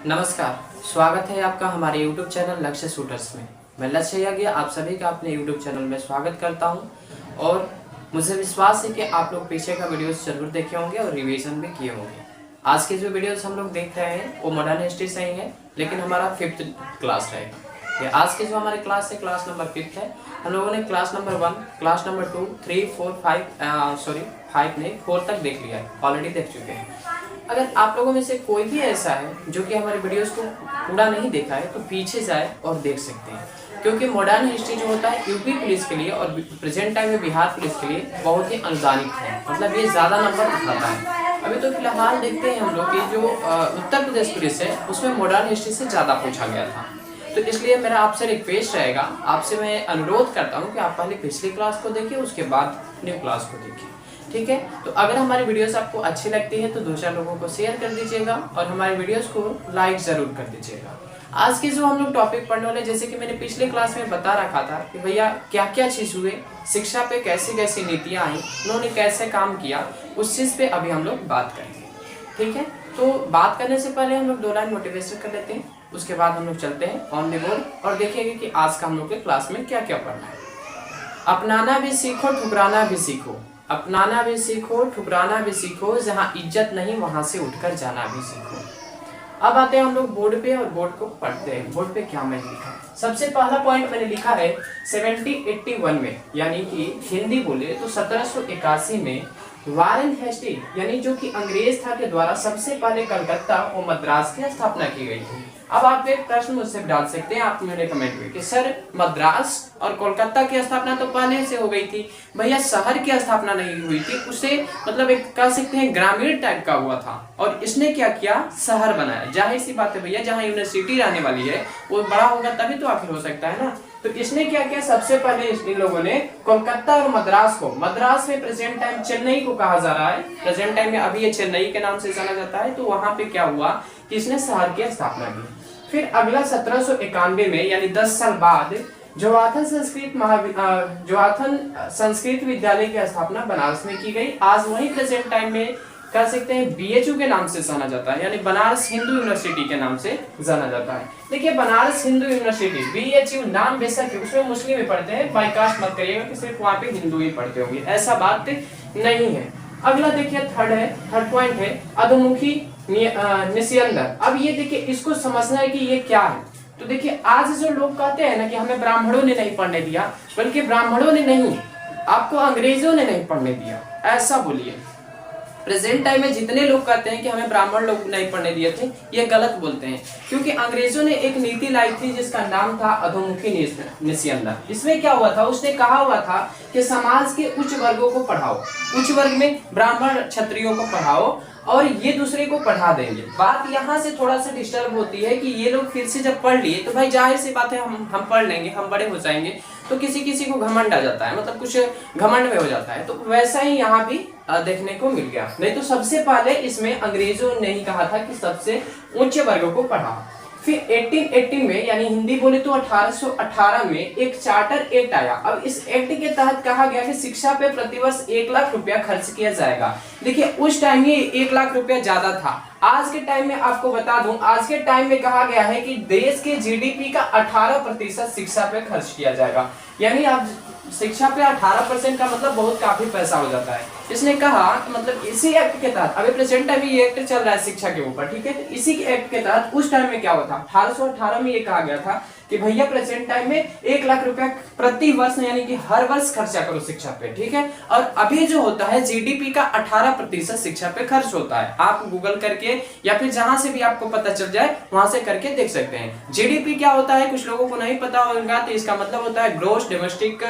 नमस्कार, स्वागत है आपका हमारे YouTube चैनल लक्ष्य शूटर्स में। मैं लक्ष्य यागी आप सभी का अपने YouTube चैनल में स्वागत करता हूं और मुझे विश्वास है कि आप लोग पीछे का वीडियोस जरूर देखे होंगे और रिवीजन भी किए होंगे। आज के जो वीडियोस हम लोग देख रहे हैं वो मॉडर्न हिस्ट्री से ही है, लेकिन हमारा 5th क्लास रहेगा। ये आज के जो हमारे क्लास है, क्लास नंबर 5 है। हम लोगों ने क्लास नंबर 1, क्लास नंबर 2, 3, 4, 5 नहीं 4 तक देख लिया है, ऑलरेडी देख चुके हैं। अगर आप लोगों में से कोई भी ऐसा है जो कि हमारे वीडियोस को पूरा नहीं देखा है तो पीछे जाए और देख सकते हैं, क्योंकि मॉडर्न हिस्ट्री जो होता है यूपी पुलिस के लिए और प्रेजेंट टाइम में बिहार पुलिस के लिए बहुत ही अनुदानित है, मतलब ये ज़्यादा नंबर उठाता है। अभी तो फिलहाल देखते हैं हम लोग कि जो उत्तर प्रदेश पुलिस है उसमें मॉडर्न हिस्ट्री से ज़्यादा पूछा गया था। तो इसलिए मेरा आपसे रिक्वेस्ट रहेगा, आपसे मैं अनुरोध करता हूँ कि आप पहले पिछली क्लास को देखिए, उसके बाद न्यू क्लास को देखिए, ठीक है। तो अगर हमारी वीडियोस आपको अच्छी लगती है तो दूसरे लोगों को शेयर कर दीजिएगा और हमारी वीडियोस को लाइक जरूर कर दीजिएगा। आज के जो हम लोग टॉपिक पढ़ने वाले, जैसे कि मैंने पिछले क्लास में बता रखा था कि भैया क्या क्या चीज़ हुए, शिक्षा पे कैसी कैसी नीतियाँ आई, उन्होंने कैसे काम किया, उस चीज़ पे अभी हम लोग बात करेंगे, ठीक है। तो बात करने से पहले हम लोग 2 लाइन मोटिवेशन कर लेते हैं, उसके बाद हम लोग चलते हैं ऑन द बोर्ड और देखेंगे कि आज का हम लोग के क्लास में क्या क्या पढ़ना है। अपनाना भी सीखो, ठुकराना भी सीखो। अपनाना भी सीखो, ठुकराना भी सीखो, जहाँ इज्जत नहीं वहां से उठकर जाना भी सीखो। अब आते हैं हम लोग बोर्ड पे और बोर्ड को पढ़ते हैं। बोर्ड पे क्या मैंने लिखा है, सबसे पहला पॉइंट मैंने लिखा है 1781 में, यानी कि हिंदी बोले तो 1781 में वारेन हेस्टी यानी जो कि अंग्रेज था के द्वारा सबसे पहले कलकत्ता और मद्रास की स्थापना की गई थी। अब आप एक प्रश्न मुझसे डाल सकते हैं, आप मेरे कमेंट में कि सर मद्रास और कोलकाता की स्थापना तो पहले से हो गई थी, भैया शहर की स्थापना नहीं हुई थी, उसे मतलब एक कह सकते हैं ग्रामीण टाइप का हुआ था और इसने क्या किया, शहर बनाया। जाहिर सी बात है भैया, जहाँ यूनिवर्सिटी रहने वाली है वो बड़ा होगा तभी तो आखिर हो सकता है ना। तो इसने क्या किया, सबसे पहले इन लोगों ने कोलकाता और मद्रास को, मद्रास में प्रेजेंट टाइम चेन्नई को कहा जा रहा है, प्रेजेंट टाइम में अभी ये चेन्नई के नाम से जाना जाता है, तो वहां पे क्या हुआ कि इसने शहर की स्थापना की। फिर अगला 1791 में यानी 10 साल बाद जोवाथन संस्कृत विद्यालय की स्थापना बनारस में की गई। आज वही प्रेजेंट टाइम में कह सकते हैं बीएचयू के नाम से जाना जाता है, यानी बनारस हिंदू यूनिवर्सिटी के नाम से जाना जाता है। देखिए बनारस हिंदू यूनिवर्सिटी बीएचयू नाम बेशक है, उसमें मुस्लिम भी पढ़ते हैं, बाइकास्ट मत करिएगा कि सिर्फ वहाँ पे हिंदू ही पढ़ते होंगे, ऐसा बात नहीं है। अगला देखिए थर्ड पॉइंट है अधोमुखी निस्यंदर। अब ये देखिए इसको समझना है कि ये क्या है। तो देखिए आज जो लोग कहते हैं ना कि हमें ब्राह्मणों ने नहीं पढ़ने दिया, बल्कि ब्राह्मणों ने नहीं, आपको अंग्रेजों ने नहीं पढ़ने दिया, ऐसा बोलिए। प्रेजेंट टाइम में जितने लोग कहते हैं कि हमें ब्राह्मण लोग नहीं पढ़ने दिए थे, ये गलत बोलते हैं, क्योंकि अंग्रेजों ने एक नीति लाई थी जिसका नाम था अधोमुखी निस्यंदन। इसमें क्या हुआ था, उसने कहा हुआ था कि समाज के उच्च वर्गों को पढ़ाओ, उच्च वर्ग में ब्राह्मण क्षत्रियों को पढ़ाओ और ये दूसरे को पढ़ा देंगे। बात यहाँ से थोड़ा सा डिस्टर्ब होती है कि ये लोग फिर से जब पढ़ लिए तो भाई जाहिर सी बात है हम पढ़ लेंगे, हम बड़े हो जाएंगे, तो किसी किसी को घमंड आ जाता है, मतलब कुछ घमंड में हो जाता है। तो वैसा ही यहाँ भी देखने को मिल गया। नहीं तो सबसे पहले इसमें अंग्रेजों ने ही कहा था कि सबसे उच्च वर्गों को पढ़ाओ। फिर 1880 में यानी हिंदी बोले तो 1818 में एक चार्टर एक्ट आया। अब इस एक्ट के तहत कहा गया कि शिक्षा पे प्रतिवर्ष 1 लाख रुपया खर्च किया जाएगा। देखिए उस टाइम ये 1 लाख रुपया ज्यादा था। आज के टाइम में आपको बता दूं, आज के टाइम में कहा गया है कि देश के जीडीपी का 18% शिक्षा पे खर्च किया जाएगा। यानी आप शिक्षा पे 18% का मतलब बहुत काफी पैसा हो जाता है। इसने कहा कि मतलब इसी एक्ट के तहत, अभी प्रेजेंट टाइम में ये एक्ट चल रहा है शिक्षा के ऊपर, ठीक है। तो इसी के एक्ट के तहत उस टाइम में क्या हुआ था, 1818 में ये कहा गया था कि भैया प्रेजेंट टाइम में 1 लाख रुपया प्रति वर्ष यानी कि हर वर्ष खर्चा करो शिक्षा पे, ठीक है। और अभी जो होता है जीडीपी का 18% शिक्षा पे खर्च होता है। आप गूगल करके या फिर जहां से भी आपको पता चल जाए वहां से करके देख सकते हैं। जीडीपी क्या होता है, कुछ लोगों को नहीं पता होगा, तो इसका मतलब होता है ग्रोस डोमेस्टिक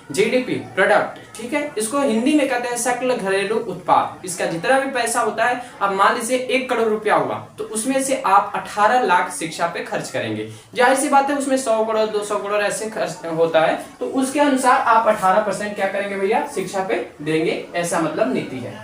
जीडीपी प्रोडक्ट, ठीक है। इसको हिंदी में कहते हैं सकल घरेलू उत्पाद। इसका जितना भी पैसा होता है, अब मान लीजिए 1 करोड़ रुपया हुआ तो उसमें से आप 18 लाख शिक्षा पे खर्च करेंगे। जाहिर सी बात है उसमें 100 करोड़ 200 करोड़ ऐसे खर्च होता है, तो उसके अनुसार आप 18% क्या करेंगे भैया, शिक्षा पे देंगे, ऐसा मतलब नीति है।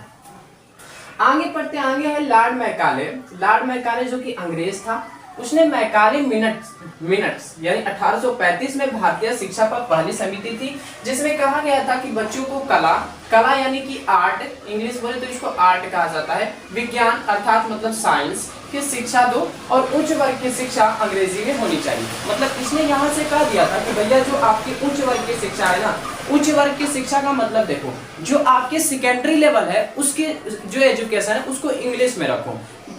आगे पढ़ते आगे है लॉर्ड मैकाले। लॉर्ड मैकाले जो कि अंग्रेज था, उसने मैकाले मिनट्स यानी 1835 में भारतीय शिक्षा पर पहली समिति थी, जिसमें कहा गया था कि बच्चों को कला यानी कि आर्ट, इंग्लिश बोले तो इसको आर्ट कहा जाता है, विज्ञान अर्थात मतलब साइंस की शिक्षा दो और उच्च वर्ग की शिक्षा अंग्रेजी में होनी चाहिए। मतलब इसने यहाँ से कह दिया था कि भैया जो आपकी उच्च वर्ग की शिक्षा है ना, उच्च वर्ग की शिक्षा का मतलब देखो, जो आपके सेकेंडरी लेवल है उसकी जो एजुकेशन है उसको इंग्लिश में रखो।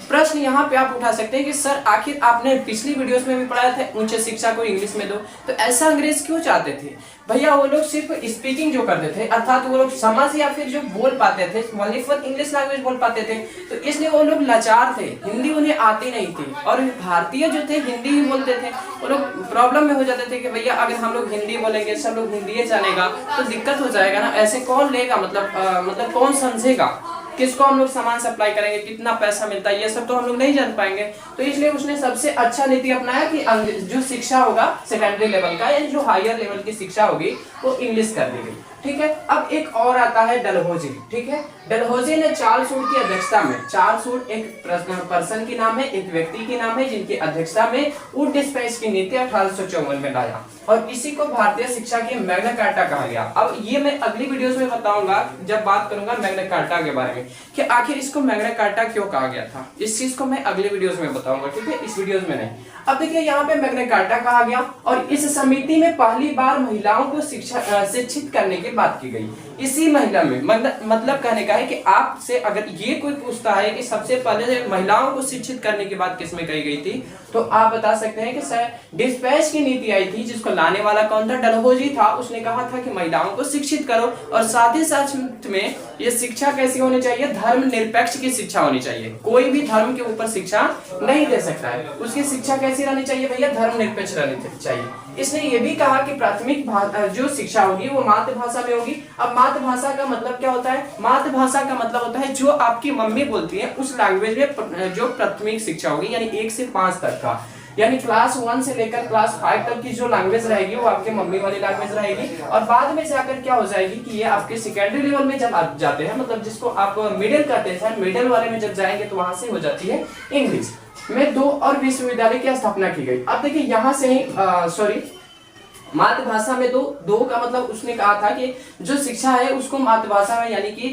प्रश्न यहाँ पे आप उठा सकते हैं कि सर आखिर आपने पिछली वीडियोस में भी पढ़ाया था उच्च शिक्षा को इंग्लिश में दो, तो ऐसा अंग्रेज क्यों चाहते थे? भैया वो लोग सिर्फ स्पीकिंग जो करते थे, अर्थात वो लोग समझ या फिर जो बोल पाते थे ओनली फॉर इंग्लिश लैंग्वेज बोल पाते थे, तो इसलिए वो लोग लाचार थे, हिंदी उन्हें आती नहीं थी। और भारतीय जो थे हिंदी ही बोलते थे, वो लोग प्रॉब्लम में हो जाते थे कि भैया अगर हम लोग हिंदी बोलेंगे, सब लोग हिंदी जानेगा तो दिक्कत हो जाएगा ना, ऐसे कौन लेगा, मतलब कौन समझेगा, किसको हम लोग सामान सप्लाई करेंगे, कितना पैसा मिलता है, ये सब तो हम लोग नहीं जान पाएंगे। तो इसलिए उसने सबसे अच्छा नीति अपनाया कि जो शिक्षा होगा सेकेंडरी लेवल का या जो हायर लेवल की शिक्षा होगी वो इंग्लिश कर दी गई। ठीक है, अब एक और आता है डलहौजी। ठीक है, डलहौजी ने चार्ल्स वुड की अध्यक्षता में, चार्ल्स वुड एक पर्सन की नाम है, एक व्यक्ति की नाम है, जिनकी अध्यक्षता में वुड डिस्पैच की नीति 1854 में लाया और इसी को भारतीय शिक्षा की मैग्ना कार्टा कहा गया। अब ये मैं अगली वीडियोस में बताऊंगा जब बात करूंगा मैग्ना कार्टा के बारे में कि आखिर इसको मैग्ना कार्टा क्यों कहा गया था, इस चीज को मैं अगली वीडियोस में बताऊंगा। ठीक है, इस वीडियोस में नहीं। अब देखिए यहाँ पे मैग्ना कार्टा कहा गया और इस समिति में पहली बार महिलाओं को शिक्षित करने की बात की गई। इसी महिला में मतलब कहने का है कि आपसे अगर ये कोई पूछता है कि सबसे पहले महिलाओं को शिक्षित करने की बात किसमें कही गई थी, तो आप बता सकते हैं कि सर डिस्पैच की नीति आई थी, जिसको लाने वाला कौन था? डलहौजी था। उसने कहा था कि महिलाओं को शिक्षित करो और साथ ही साथ में ये शिक्षा कैसी होनी चाहिए? धर्म निरपेक्ष की शिक्षा होनी चाहिए। कोई भी धर्म के ऊपर शिक्षा नहीं दे सकता है, उसकी शिक्षा कैसी रहनी चाहिए भैया? धर्म निरपेक्ष रहनी चाहिए। इसने ये भी कहा कि प्राथमिक जो शिक्षा होगी वो मातृभाषा में होगी। अब मातृभाषा का मतलब क्या होता है? मातृभाषा का मतलब होता है जो आपकी मम्मी बोलती है उस लैंग्वेज में जो प्राथमिक शिक्षा होगी, यानी 1 से 5 तक का, यानी क्लास 1 से लेकर क्लास 5 तक की जो लैंग्वेज रहेगी वो आपके मम्मी वाली लैंग्वेज रहेगी। और बाद में जाकर क्या हो जाएगी कि ये आपके सेकेंडरी लेवल में जब आप जाते हैं, मतलब जिसको आप मिडिल कहते हैं, मिडिल वाले में जब जाएंगे तो वहां से हो जाती है इंग्लिश। में 2 और विश्वविद्यालय की स्थापना की गई। अब देखिए यहाँ से ही मातृभाषा में दो का मतलब उसने कहा था कि जो शिक्षा है उसको मातृभाषा में यानी कि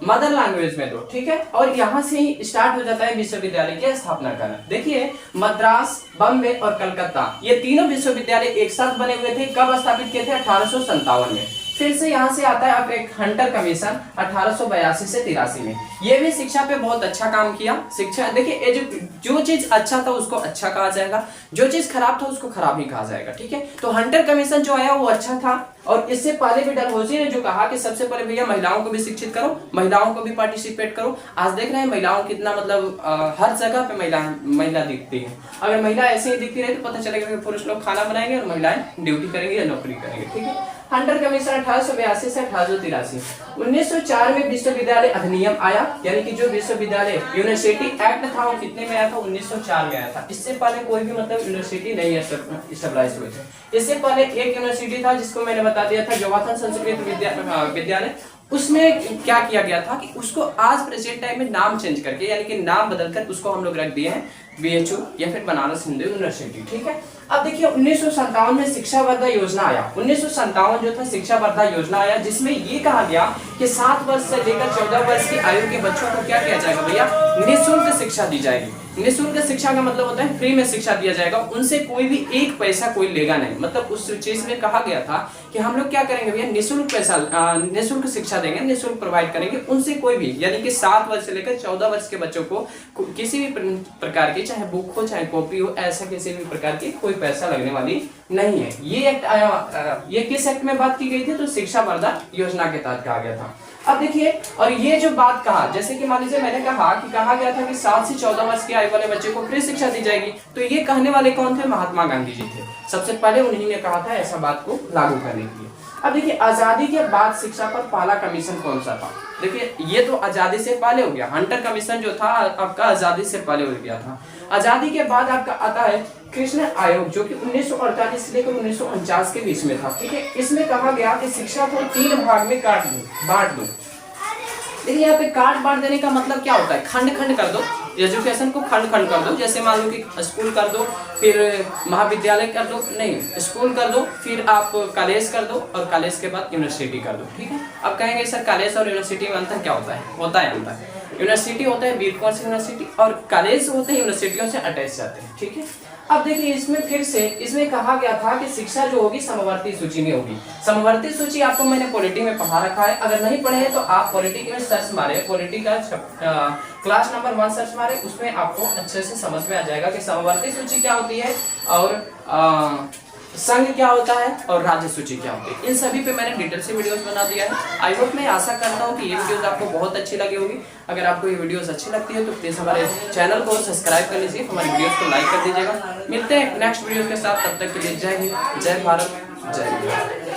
मदर लैंग्वेज में दो। ठीक है, और यहाँ से ही स्टार्ट हो जाता है विश्वविद्यालय की स्थापना करना। देखिए मद्रास, बम्बे और कलकत्ता ये तीनों विश्वविद्यालय एक साथ बने हुए थे। कब स्थापित किए थे? 1857 में। फिर से यहाँ से आता है अब एक हंटर कमीशन 1882 से 83 में। ये भी शिक्षा पे बहुत अच्छा काम किया। शिक्षा देखिए जो चीज अच्छा था उसको अच्छा कहा जाएगा, जो चीज खराब था उसको खराब ही कहा जाएगा। ठीक है, तो हंटर कमीशन जो आया वो अच्छा था। और इससे पहले भी डलहौजी ने जो कहा कि सबसे पहले भैया महिलाओं को भी शिक्षित करो, महिलाओं को भी पार्टिसिपेट करो। आज देख रहे हैं महिलाओं कितना मतलब हर जगह पे महिला दिखती है। अगर महिला ऐसे ही दिखती रहे तो पता चलेगा कि पुरुष लोग खाना बनाएंगे और महिलाएं ड्यूटी करेंगे या नौकरी करेंगे। ठीक है, हंटर कमीशन 1882 से 1883। 1904 में विश्वविद्यालय अधिनियम आया, यानी कि जो विश्वविद्यालय यूनिवर्सिटी एक्ट था वो कितने में आया था? 1904 में आया था। इससे पहले कोई भी मतलब यूनिवर्सिटी नहीं एस्टेब्लिश हुए थे। इससे पहले एक यूनिवर्सिटी था जिसको मैंने बता दिया था, जवाहर संस्कृत विद्यालय। उसमें क्या किया गया था कि उसको आज प्रेजेंट टाइम में नाम चेंज करके यानी कि नाम बदलकर उसको हम लोग रख दिए हैं BHU या फिर बनारस हिंदू यूनिवर्सिटी। ठीक है, अब देखिए 1957 में शिक्षा वर्धा योजना आया। 1957 जो था शिक्षा वर्धा योजना आया, जिसमें ये कहा गया कि 7 वर्ष से लेकर 14 वर्ष की आयु के बच्चों को क्या किया जाएगा भैया? निःशुल्क शिक्षा दी जाएगी। निःशुल्क शिक्षा का मतलब होता है फ्री में शिक्षा दिया जाएगा, उनसे कोई भी एक पैसा कोई लेगा नहीं। मतलब उस चीज में कहा गया था कि हम लोग क्या करेंगे भैया? निःशुल्क शिक्षा देंगे, निःशुल्क प्रोवाइड करेंगे, उनसे कोई भी यानी कि 7 वर्ष से लेकर 14 वर्ष के बच्चों को किसी भी प्रकार की चाहे बुक हो चाहे कॉपी हो, ऐसा किसी भी प्रकार की कोई पैसा लगने वाली नहीं है। ये एक्ट आया, ये किस एक्ट में बात की गई थी? तो शिक्षा वर्धा योजना के तहत कहा गया था। अब देखिए, और ये जो बात कहा, जैसे कि मान लीजिए मैंने कहा गया था कि 7 से 14 वर्ष की आयु वाले बच्चे को फ्री शिक्षा दी जाएगी, तो ये कहने वाले कौन थे? महात्मा गांधी जी थे। सबसे पहले उन्हीं ने कहा था ऐसा बात को लागू करने के लिए। अब देखिए आजादी के बाद शिक्षा पर पहला कमीशन कौन सा था? देखिए ये तो आजादी से पहले हो गया, हंटर कमीशन जो था आपका आजादी से पहले हो गया था। आजादी के बाद आपका आता है कृष्ण आयोग, जो कि 1948 से लेकर 1949 के बीच में था। ठीक है, इसमें कहा गया कि शिक्षा को 3 भाग में बांट दो। देखिए यहाँ पे काट बांट देने का मतलब क्या होता है, खंड खंड कर दो, एजुकेशन को खंड खंड कर दो। जैसे मान लो कि स्कूल कर दो, फिर महाविद्यालय कर दो, नहीं स्कूल कर दो, फिर आप कॉलेज कर दो, और कॉलेज के बाद यूनिवर्सिटी कर दो। ठीक है, अब कहेंगे सर कॉलेज और यूनिवर्सिटी में अंतर क्या होता है? होता है अंतर। यूनिवर्सिटी होता है बी कॉम यूनिवर्सिटी, और कॉलेज होते हैं यूनिवर्सिटियों से अटैच रहते हैं। ठीक है, अब देखिए इसमें फिर से इसमें कहा गया था कि शिक्षा जो होगी समवर्ती सूची में होगी। समवर्ती सूची आपको मैंने पॉलिटी में पढ़ा रखा है, अगर नहीं पढ़े हैं तो आप पॉलिटी में सर्च मारे, पॉलिटी का क्लास नंबर 1 सर्च मारे, उसमें आपको अच्छे से समझ में आ जाएगा कि समवर्ती सूची क्या होती है और संघ क्या होता है और राज्य सूची क्या होती है। इन सभी पे मैंने डिटेल से वीडियोस बना दिया है। आई होप, मैं आशा करता हूँ कि ये वीडियोस आपको बहुत अच्छी लगी होगी। अगर आपको ये वीडियोस अच्छी लगती है तो प्लीज हमारे चैनल को सब्सक्राइब कर लीजिए, हमारे वीडियोस को लाइक कर दीजिएगा। मिलते हैं नेक्स्ट वीडियो के साथ, तब तक के लिए जय हिंद, जय भारत, जय हिंद।